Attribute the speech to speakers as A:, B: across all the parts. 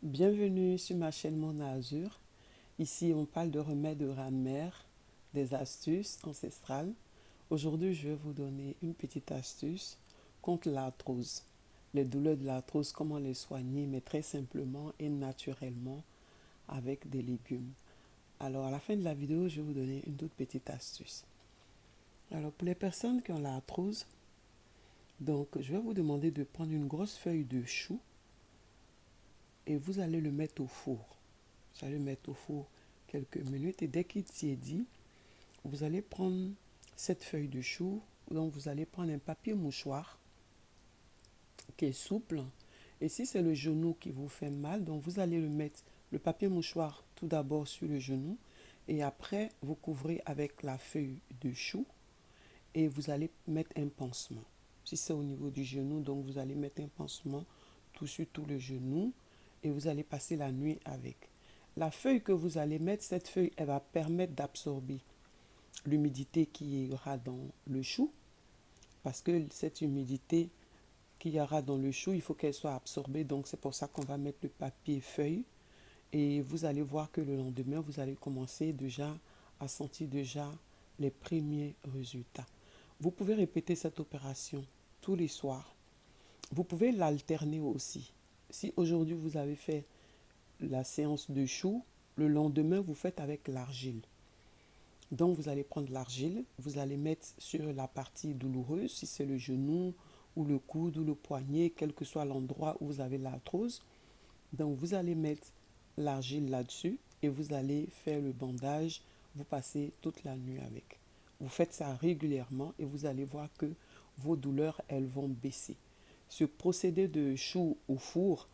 A: Bienvenue sur ma chaîne Mona Azur. Ici, on parle de remèdes de grand-mère, des astuces ancestrales. Aujourd'hui, je vais vous donner une petite astuce contre l'arthrose. Les douleurs de l'arthrose, comment les soigner, mais très simplement et naturellement avec des légumes. Alors, à la fin de la vidéo, je vais vous donner une toute petite astuce. Alors, pour les personnes qui ont l'arthrose, donc, je vais vous demander de prendre une grosse feuille de chou et vous allez le mettre au four. Vous allez le mettre au four quelques minutes et dès qu'il tiédit, vous allez prendre cette feuille de chou. Donc vous allez prendre un papier mouchoir qui est souple. Et si c'est le genou qui vous fait mal, donc vous allez le mettre, le papier mouchoir tout d'abord sur le genou et après vous couvrez avec la feuille de chou et vous allez mettre un pansement. Si c'est au niveau du genou, donc vous allez mettre un pansement tout sur tout le genou et vous allez passer la nuit avec. La feuille que vous allez mettre, cette feuille, elle va permettre d'absorber l'humidité qui y aura dans le chou. Parce que cette humidité qu'il y aura dans le chou, il faut qu'elle soit absorbée. Donc c'est pour ça qu'on va mettre le papier feuille. Et vous allez voir que le lendemain, vous allez commencer déjà à sentir déjà les premiers résultats. Vous pouvez répéter cette opération tous les soirs. Vous pouvez l'alterner aussi. Si aujourd'hui vous avez fait la séance de chou, le lendemain vous faites avec l'argile. Donc vous allez prendre l'argile, vous allez mettre sur la partie douloureuse, si c'est le genou ou le coude ou le poignet, quel que soit l'endroit où vous avez l'arthrose. Donc vous allez mettre l'argile là-dessus et vous allez faire le bandage, vous passez toute la nuit avec. Vous faites ça régulièrement et vous allez voir que vos douleurs, elles vont baisser. Ce procédé de chou au four,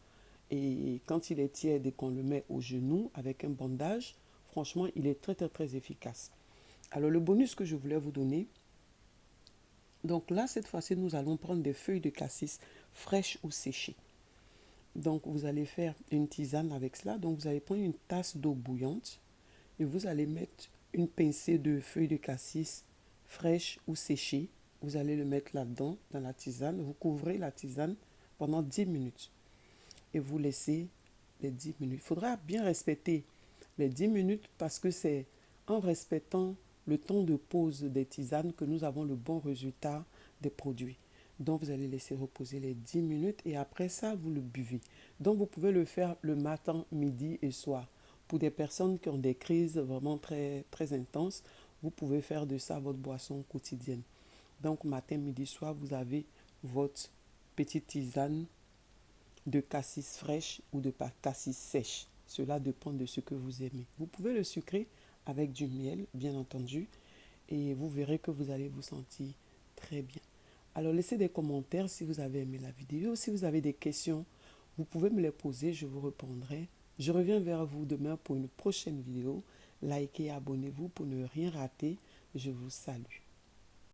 A: et quand il est tiède et qu'on le met au genou avec un bandage, franchement, il est très efficace. Alors le bonus que je voulais vous donner, donc là cette fois-ci nous allons prendre des feuilles de cassis fraîches ou séchées. Donc vous allez faire une tisane avec cela. Donc vous allez prendre une tasse d'eau bouillante et vous allez mettre une pincée de feuilles de cassis fraîches ou séchées. Vous allez le mettre là-dedans dans la tisane. Vous couvrez la tisane pendant 10 minutes et vous laissez les 10 minutes. Il faudra bien respecter les 10 minutes parce que c'est en respectant le temps de pause des tisanes que nous avons le bon résultat des produits. Donc vous allez laisser reposer les 10 minutes et après ça, vous le buvez. Donc vous pouvez le faire le matin, midi et soir. Pour des personnes qui ont des crises vraiment très intenses, vous pouvez faire de ça votre boisson quotidienne. Donc matin, midi, soir, vous avez votre petite tisane de cassis fraîche ou de cassis sèche. Cela dépend de ce que vous aimez. Vous pouvez le sucrer avec du miel, bien entendu, et vous verrez que vous allez vous sentir très bien. Alors laissez des commentaires si vous avez aimé la vidéo. Si vous avez des questions, vous pouvez me les poser, je vous répondrai. Je reviens vers vous demain pour une prochaine vidéo. Likez et abonnez-vous pour ne rien rater. Je vous salue.